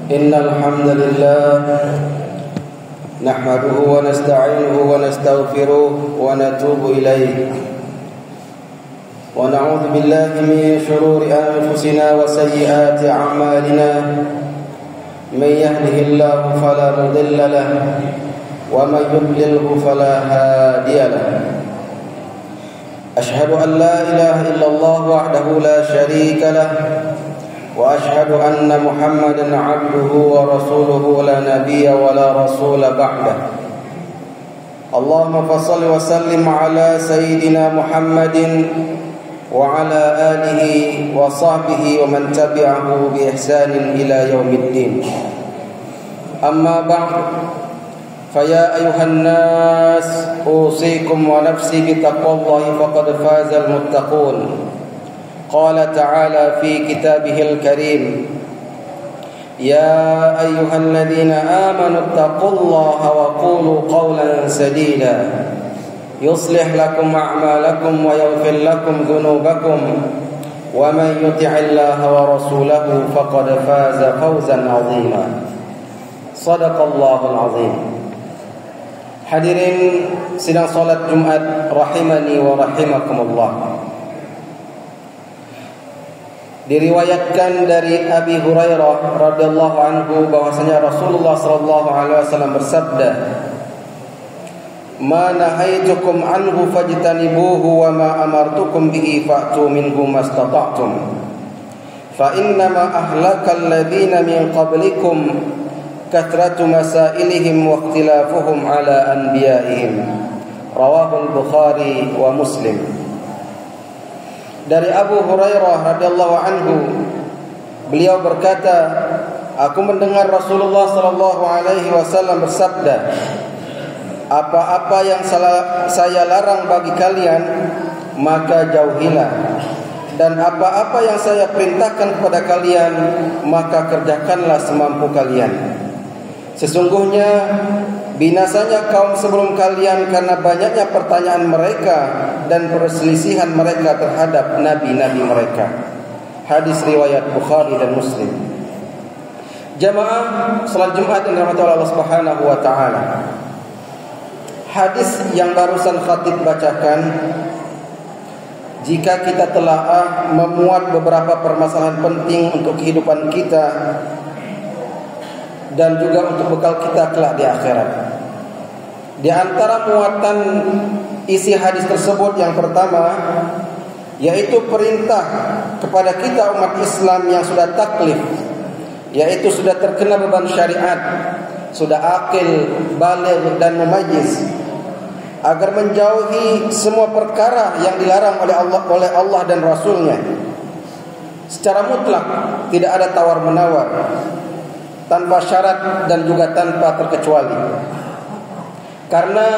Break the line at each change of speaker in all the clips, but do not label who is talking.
إن الحمد لله نحمده ونستعينه ونستغفره ونتوب إليه ونعوذ بالله من شرور أنفسنا وسيئات أعمالنا من يهده الله فلا مضل له ومن يضلله فلا هادي له أشهد أن لا إله إلا الله وحده لا شريك له وأشهد أن محمدا عبده ورسوله لا نبي ولا رسول بعده اللهم فصل وسلم على سيدنا محمد وعلى آله وصحبه ومن تبعه بإحسان إلى يوم الدين أما بعد فيا أيها الناس أوصيكم ونفسي بتقوى الله فقد فاز المتقون قال تعالى في كتابه الكريم يا أيها الذين آمنوا اتقوا الله وقولوا قولا سديدا يصلح لكم أعمالكم ويغفر لكم ذنوبكم ومن يطع الله ورسوله فقد فاز فوزا عظيما صدق الله العظيم. Hadirin sidang salat Jumat rahimani wa rahimakumullah. Diriwayatkan dari Abi Hurairah radhiyallahu anhu bahwasanya Rasulullah sallallahu alaihi wasallam bersabda, "Ma nahaitukum anhu fajtanibuhu wa ma amartukum bihi fa'tu minhu mastata'tum. Fa innama ahlakal ladzina min qablikum kathratu masailihim wa ikhtilafuhum ala anbiya'ihim." Rawahul Bukhari wa Muslim. Dari Abu Hurairah radhiyallahu anhu, beliau berkata, aku mendengar Rasulullah sallallahu alaihi wasallam bersabda, apa-apa yang saya larang bagi kalian maka jauhilah, dan apa-apa yang saya perintahkan kepada kalian maka kerjakanlah semampu kalian. Sesungguhnya binasanya kaum sebelum kalian karena banyaknya pertanyaan mereka dan perselisihan mereka terhadap nabi-nabi mereka. Hadis riwayat Bukhari dan Muslim. Jamaah salat Jumat yang dirahmati Allah Subhanahu wa taala. Hadis yang barusan khatib bacakan, jika kita telah memuat beberapa permasalahan penting untuk kehidupan kita dan juga untuk bekal kita kelak di akhirat. Di antara muatan isi hadis tersebut yang pertama, yaitu perintah kepada kita umat Islam yang sudah taklif, yaitu sudah terkena beban syariat, sudah akil, baligh dan mumayyiz, agar menjauhi semua perkara yang dilarang oleh Allah dan Rasulnya secara mutlak, tidak ada tawar menawar, tanpa syarat dan juga tanpa terkecuali. Karena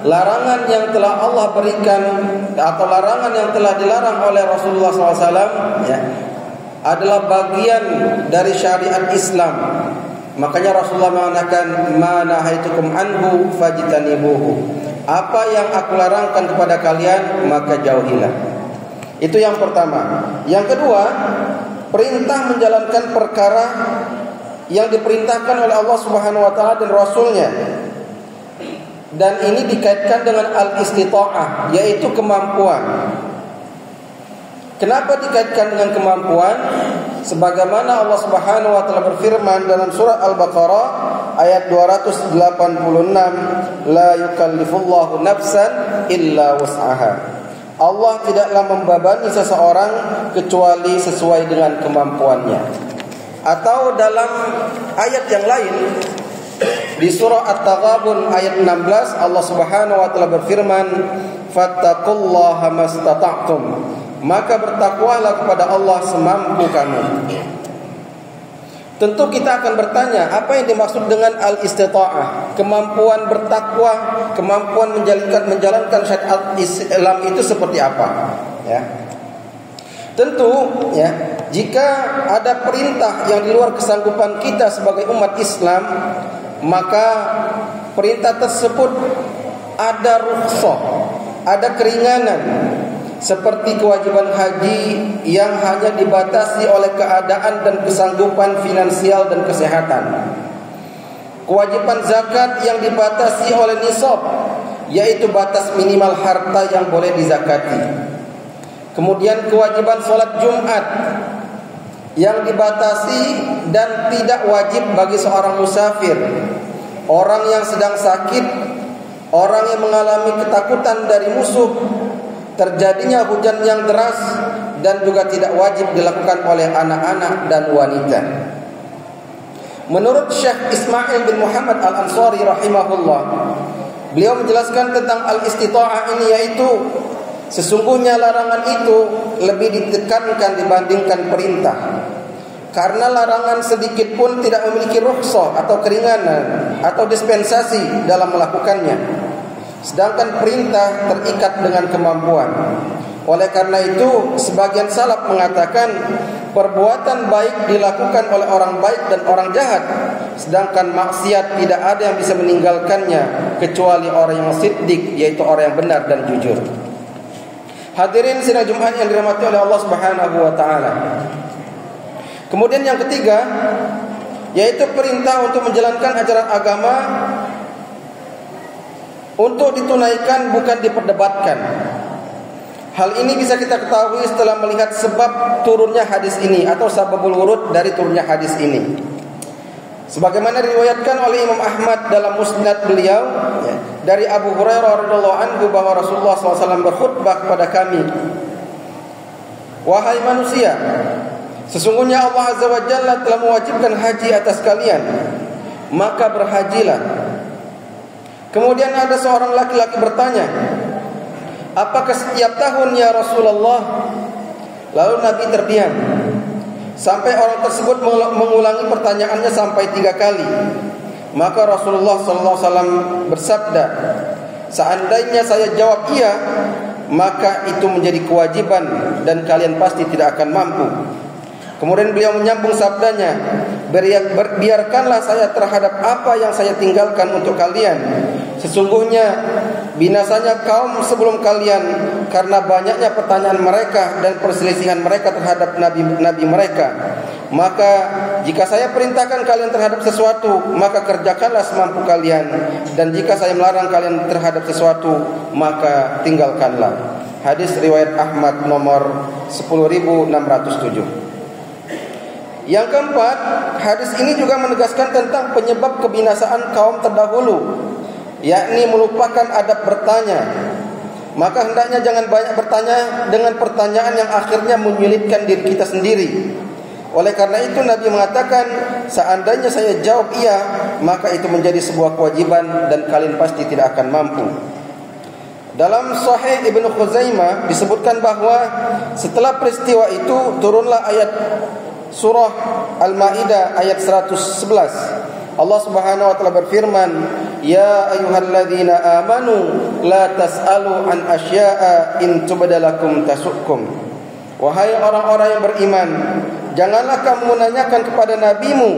larangan yang telah Allah berikan atau larangan yang telah dilarang oleh Rasulullah SAW adalah bagian dari syariat Islam. Makanya Rasulullah mengatakan, "Ma nahaitukum anhu fajtanibuhu." Apa yang aku larangkan kepada kalian maka jauhilah. Itu yang pertama. Yang kedua, perintah menjalankan perkara yang diperintahkan oleh Allah Subhanahu wa taala dan Rasulnya. Dan ini dikaitkan dengan al-istita'ah, yaitu kemampuan. Kenapa dikaitkan dengan kemampuan? Sebagaimana Allah Subhanahu wa taala berfirman dalam surah Al-Baqarah ayat 286, la yukallifullahu nafsan illa wus'aha. Allah tidaklah membebani seseorang kecuali sesuai dengan kemampuannya. Atau dalam ayat yang lain di surah At-Taghabun ayat 16, Allah Subhanahu wa taala berfirman, "Fattaqullaha mastata'tum." Maka bertakwalah kepada Allah semampu kamu. Tentu kita akan bertanya, apa yang dimaksud dengan al-istita'ah? Kemampuan bertakwa, kemampuan menjalankan syariat Islam itu seperti apa? Ya. Tentu jika ada perintah yang di luar kesanggupan kita sebagai umat Islam, maka perintah tersebut ada rukhsah, ada keringanan. seperti kewajiban haji yang hanya dibatasi oleh keadaan dan kesanggupan finansial dan kesehatan, kewajiban zakat yang dibatasi oleh nisab, yaitu batas minimal harta yang boleh dizakati. Kemudian kewajiban sholat Jumat yang dibatasi dan tidak wajib bagi seorang musafir, orang yang sedang sakit, orang yang mengalami ketakutan dari musuh, terjadinya hujan yang deras, dan juga tidak wajib dilakukan oleh anak-anak dan wanita. Menurut Syekh Ismail bin Muhammad Al-Ansari rahimahullah, beliau menjelaskan tentang al-istita'ah ini, yaitu sesungguhnya larangan itu lebih ditekankan dibandingkan perintah, karena larangan sedikit pun tidak memiliki rukhsah atau keringanan atau dispensasi dalam melakukannya, sedangkan perintah terikat dengan kemampuan. Oleh karena itu, sebagian salaf mengatakan perbuatan baik dilakukan oleh orang baik dan orang jahat, sedangkan maksiat tidak ada yang bisa meninggalkannya kecuali orang yang siddiq, yaitu orang yang benar dan jujur. Hadirin sidang Jumat yang dirahmati oleh Allah Subhanahu wa taala. Kemudian yang ketiga, yaitu perintah untuk menjalankan ajaran agama untuk ditunaikan, bukan diperdebatkan. Hal ini bisa kita ketahui setelah melihat sebab turunnya hadis ini atau sababul wurud dari turunnya hadis ini. Sebagaimana diriwayatkan oleh Imam Ahmad dalam musnad beliau dari Abu Hurairah radhiyallahu anhu bahwa Rasulullah SAW berkhutbah kepada kami, "Wahai manusia, sesungguhnya Allah Azza wa Jalla telah mewajibkan haji atas kalian, maka berhajilah." Kemudian ada seorang laki-laki bertanya, "Apakah setiap tahun ya Rasulullah?" Lalu Nabi terdiam sampai orang tersebut mengulangi pertanyaannya sampai 3 kali. Maka Rasulullah SAW bersabda, "Seandainya saya jawab iya, maka itu menjadi kewajiban dan kalian pasti tidak akan mampu." Kemudian beliau menyambung sabdanya, "Biarkanlah saya terhadap apa yang saya tinggalkan untuk kalian. Sesungguhnya binasanya kaum sebelum kalian karena banyaknya pertanyaan mereka dan perselisihan mereka terhadap nabi mereka. Maka jika saya perintahkan kalian terhadap sesuatu, maka kerjakanlah semampu kalian, dan jika saya melarang kalian terhadap sesuatu, maka tinggalkanlah." Hadis riwayat Ahmad nomor 10.607. Yang keempat, hadis ini juga menegaskan tentang penyebab kebinasaan kaum terdahulu, yakni melupakan adab bertanya. Maka hendaknya jangan banyak bertanya dengan pertanyaan yang akhirnya menyulitkan diri kita sendiri. Oleh karena itu Nabi mengatakan, "Seandainya saya jawab iya, maka itu menjadi sebuah kewajiban dan kalian pasti tidak akan mampu." Dalam Sahih Ibnu Khuzaimah disebutkan bahwa setelah peristiwa itu turunlah ayat surah Al-Maidah ayat 111. Allah Subhanahu wa taala berfirman, "Ya ayyuhalladzina amanu la tas'alu an asya'a in tubdalakum tasukkum." Wahai orang-orang yang beriman, janganlah kamu menanyakan kepada nabimu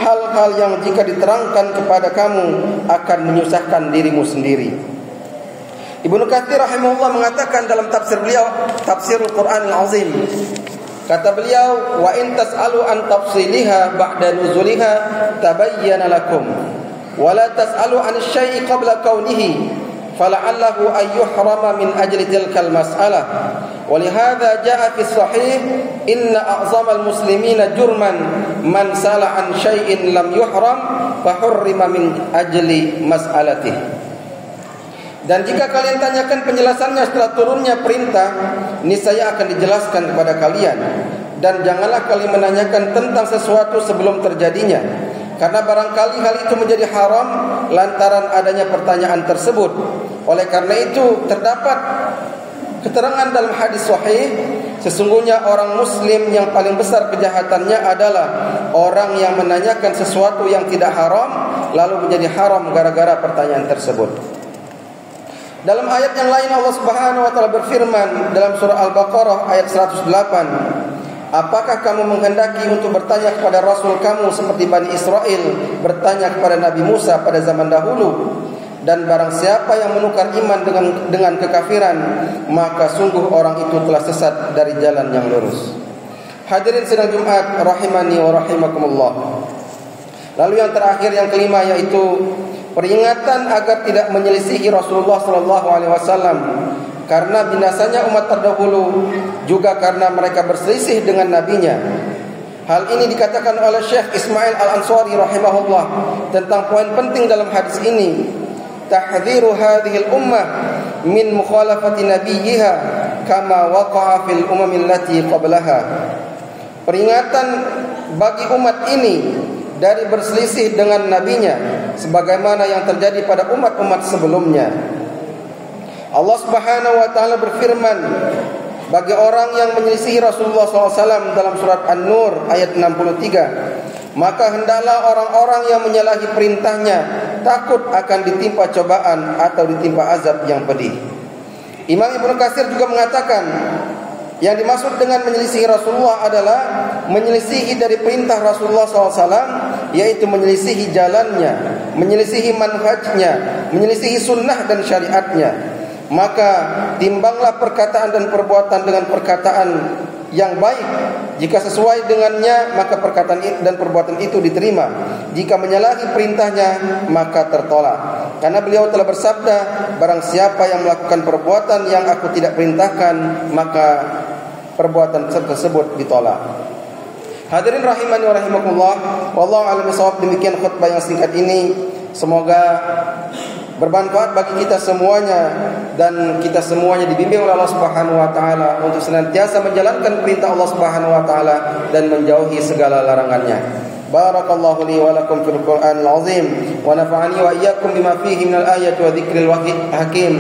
hal-hal yang jika diterangkan kepada kamu akan menyusahkan dirimu sendiri. Ibnu Katsir rahimahullah mengatakan dalam tafsir beliau, Tafsirul Quran Al-Azim, kata beliau, "Wa in tas'alu an tafsiliha ba'da nuzuliha tabayyana lakum, wa la tas'alu an syai'i qabla kaunihi, fala'allahu ay yuhrama min ajli tilkal mas'alah. Wa li hadza jaa'a fi sahih inna a'zamal muslimina jurman man sala an syai'in lam yuhram fa hurrima min ajli mas'alatihi." Dan jika kalian tanyakan penjelasannya setelah turunnya perintah, niscaya akan dijelaskan kepada kalian. Dan janganlah kalian menanyakan tentang sesuatu sebelum terjadinya, karena barangkali hal itu menjadi haram lantaran adanya pertanyaan tersebut. Oleh karena itu terdapat keterangan dalam hadis sahih, sesungguhnya orang muslim yang paling besar kejahatannya adalah orang yang menanyakan sesuatu yang tidak haram lalu menjadi haram gara-gara pertanyaan tersebut. Dalam ayat yang lain Allah Subhanahu wa taala berfirman dalam surah Al-Baqarah ayat 108, "Apakah kamu menghendaki untuk bertanya kepada Rasul kamu seperti Bani Israel bertanya kepada Nabi Musa pada zaman dahulu? Dan barang siapa yang menukar iman dengan kekafiran, maka sungguh orang itu telah sesat dari jalan yang lurus. Hadirin sidang Jumat rahimani wa rahimakumullah. Lalu yang terakhir, yang kelima, yaitu peringatan agar tidak menyelisihi Rasulullah sallallahu alaihi wasallam karena binasanya umat terdahulu, juga karena mereka berselisih dengan nabinya. Hal ini dikatakan oleh Syekh Ismail Al-Ansari rahimahullah tentang poin penting dalam hadis ini. Tahdhiru hadhil ummah min mukhalafati nabiyha kama waqa'a fil umamil lati qablaha. Peringatan bagi umat ini dari berselisih dengan nabinya sebagaimana yang terjadi pada umat-umat sebelumnya. Allah Subhanahu wa taala berfirman bagi orang yang menyelisihi Rasulullah SAW dalam surat An-Nur ayat 63, maka hendaklah orang-orang yang menyalahi perintahnya takut akan ditimpa cobaan atau ditimpa azab yang pedih. Imam Ibnu Katsir juga mengatakan, yang dimaksud dengan menyelisihi Rasulullah adalah menyelisihi dari perintah Rasulullah SAW, yaitu menyelisihi jalannya, menyelisihi manhajnya, menyelisihi sunnah dan syariatnya. Maka timbanglah perkataan dan perbuatan dengan perkataan yang baik. Jika sesuai dengannya, maka perkataan dan perbuatan itu diterima. Jika menyalahi perintahnya, maka tertolak. Karena beliau telah bersabda, barang siapa yang melakukan perbuatan yang aku tidak perintahkan, maka perbuatan tersebut ditolak. Hadirin rahimani wa rahimakumullah, wallahu a'lam bishawab. Demikian khutbah yang singkat ini, semoga bermanfaat bagi kita semuanya dan kita semuanya dibimbing oleh Allah Subhanahu wa taala untuk senantiasa menjalankan perintah Allah Subhanahu wa taala dan menjauhi segala larangannya. Barakallahu li wa lakum fil Qur'anil azim wa nafa'ani wa iyyakum bima fihi minal ayati wa dzikril hakim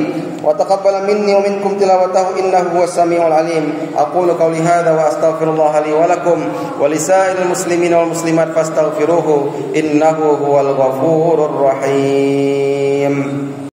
wa taqabbala minni wa minkum tilawatahu innahu huwas samiul alim. Aqulu qawli hadza wa astaghfirullah li wa lakum wa lisa'iril muslimina wal muslimat fastaghfiruhu innahu huwal ghafurur rahim.